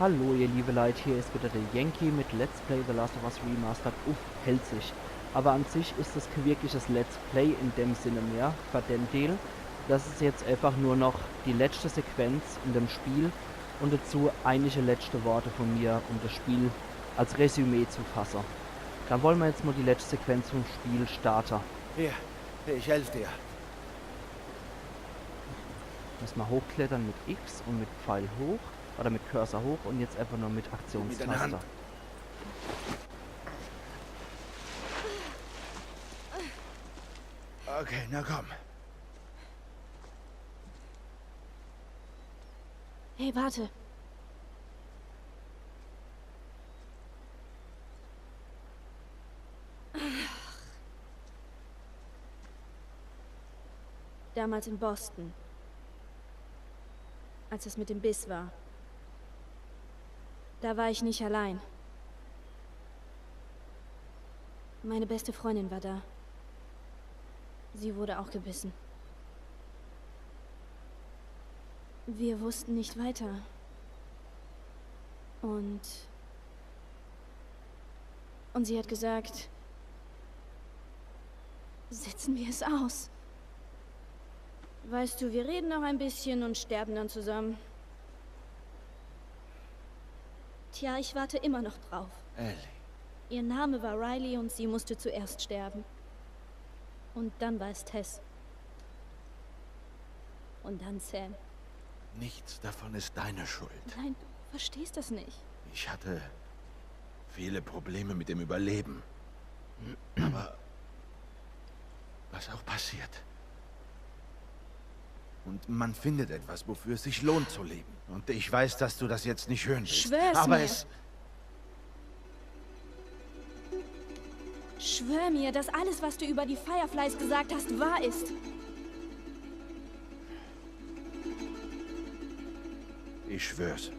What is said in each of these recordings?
Hallo ihr liebe Leute, hier ist wieder der Yankee mit Let's Play The Last of Us Remastered. Hält sich. Aber an sich ist das kein wirkliches Let's Play in dem Sinne mehr, für den Deal. Das ist jetzt einfach nur noch die letzte Sequenz in dem Spiel und dazu einige letzte Worte von mir, um das Spiel als Resümee zu fassen. Dann wollen wir jetzt mal die letzte Sequenz vom Spiel starten. Hier, ich helfe dir. Müssen wir hochklettern mit X und mit Pfeil hoch. Oder mit Cursor hoch und jetzt einfach nur mit Aktionstaste. Okay, na komm. Hey, warte. Damals in Boston. Als es mit dem Biss war. Da war ich nicht allein. Meine beste Freundin war da. Sie wurde auch gebissen. Wir wussten nicht weiter. Und sie hat gesagt, sitzen wir es aus. Weißt du, wir reden noch ein bisschen und sterben dann zusammen. Tja, ich warte immer noch drauf. Ellie. Ihr Name war Riley und sie musste zuerst sterben. Und dann war es Tess. Und dann Sam. Nichts davon ist deine Schuld. Nein, du verstehst das nicht. Ich hatte viele Probleme mit dem Überleben. Aber was auch passiert. Und man findet etwas, wofür es sich lohnt zu leben. Und ich weiß, dass du das jetzt nicht hören willst. Schwör's aber mir. Schwör mir, dass alles, was du über die Fireflies gesagt hast, wahr ist. Ich schwör's.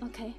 Okay.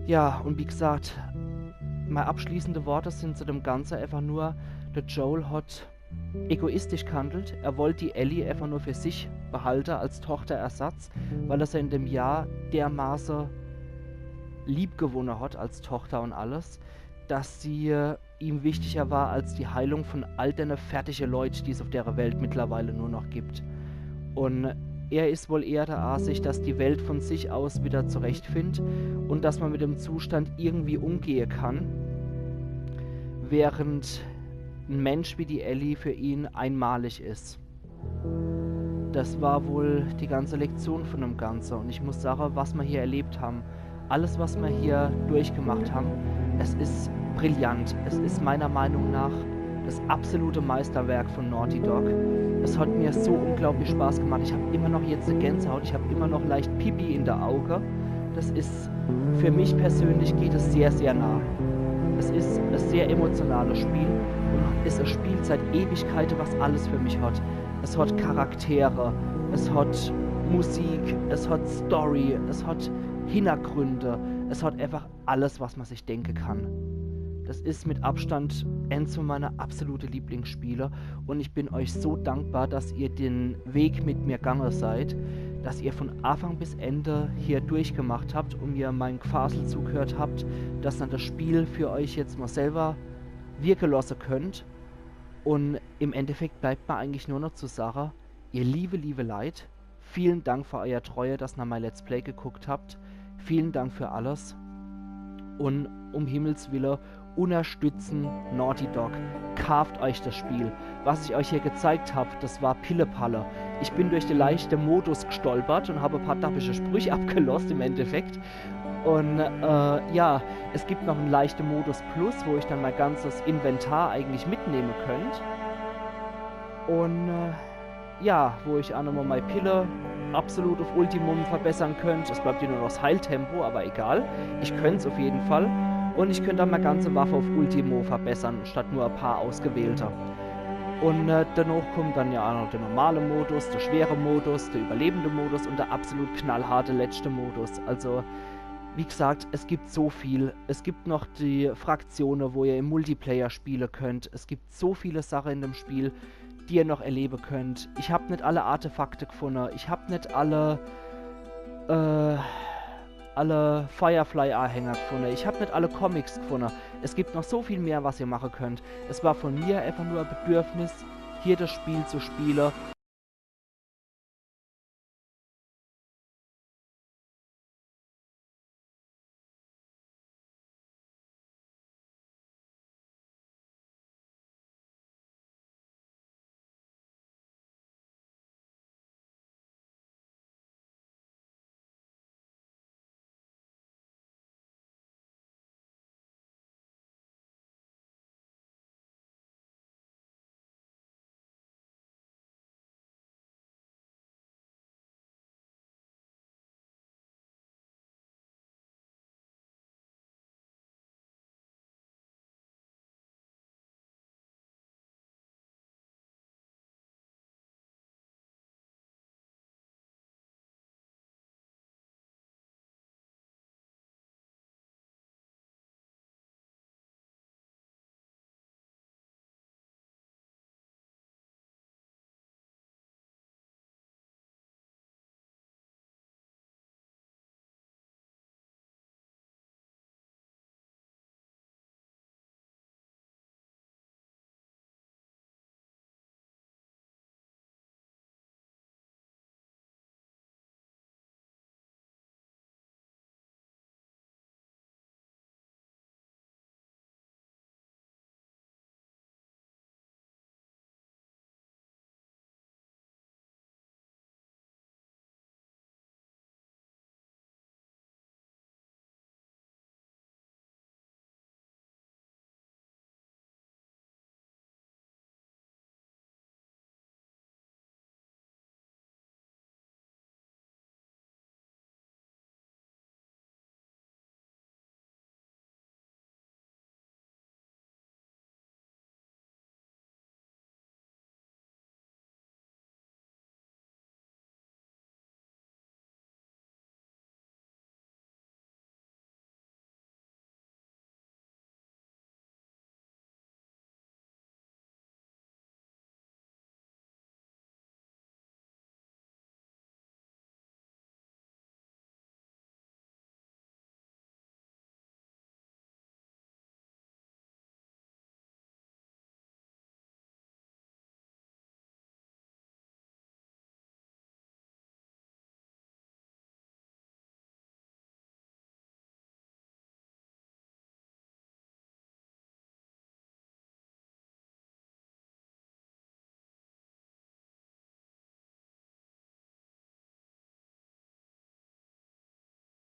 Ja, und wie gesagt, meine abschließende Worte sind zu dem Ganzen einfach nur, der Joel hat egoistisch gehandelt. Er wollte die Ellie einfach nur für sich behalten als Tochterersatz, weil er sie in dem Jahr dermaßen lieb gewonnen hat als Tochter und alles, dass sie ihm wichtiger war als die Heilung von all den fertigen Leuten, die es auf der Welt mittlerweile nur noch gibt. Und er ist wohl eher der Ansicht, dass die Welt von sich aus wieder zurechtfindet und dass man mit dem Zustand irgendwie umgehen kann, während ein Mensch wie die Ellie für ihn einmalig ist. Das war wohl die ganze Lektion von dem Ganzen. Und ich muss sagen, was wir hier erlebt haben, alles, was wir hier durchgemacht haben, es ist brillant. Es ist meiner Meinung nach das absolute Meisterwerk von Naughty Dog. Es hat mir so unglaublich Spaß gemacht. Ich habe immer noch jetzt eine Gänsehaut. Ich habe immer noch leicht Pipi in der Auge. Das ist, für mich persönlich geht es sehr, sehr nah. Es ist ein sehr emotionales Spiel und ist ein Spiel seit Ewigkeiten, was alles für mich hat. Es hat Charaktere, es hat Musik, es hat Story, es hat Hintergründe, es hat einfach alles, was man sich denken kann. Das ist mit Abstand eins von meiner absolute Lieblingsspiele und ich bin euch so dankbar, dass ihr den Weg mit mir gegangen seid, dass ihr von Anfang bis Ende hier durchgemacht habt und mir mein Gefasel zugehört habt, dass ihr das Spiel für euch jetzt mal selber wirken lassen könnt. Und im Endeffekt bleibt mir eigentlich nur noch zu sagen, ihr liebe Leute, vielen Dank für euer Treue, dass ihr mein Let's Play geguckt habt. Vielen Dank für alles. Und um Himmels Willen, unterstützen Naughty Dog. Kauft euch das Spiel. Was ich euch hier gezeigt habe, das war Pillepalle. Ich bin durch den leichten Modus gestolpert und habe ein paar dappische Sprüche abgelost im Endeffekt. Und ja, es gibt noch einen leichten Modus Plus, wo ich dann mein ganzes Inventar eigentlich mitnehmen könnt. Und ja, wo ich auch nochmal meine Pille absolut auf Ultimum verbessern könnt. Es bleibt hier nur noch das Heiltempo, aber egal. Ich könnte es auf jeden Fall. Und ich könnte dann meine ganze Waffe auf Ultimo verbessern, statt nur ein paar ausgewählte. Und danach kommt dann ja auch noch der normale Modus, der schwere Modus, der überlebende Modus und der absolut knallharte letzte Modus. Also, wie gesagt, es gibt so viel. Es gibt noch die Fraktionen, wo ihr im Multiplayer spielen könnt. Es gibt so viele Sachen in dem Spiel, die ihr noch erleben könnt. Ich habe nicht alle Artefakte gefunden. Ich habe nicht alle Firefly-Anhänger gefunden. Ich habe nicht alle Comics gefunden. Es gibt noch so viel mehr, was ihr machen könnt. Es war von mir einfach nur ein Bedürfnis, hier das Spiel zu spielen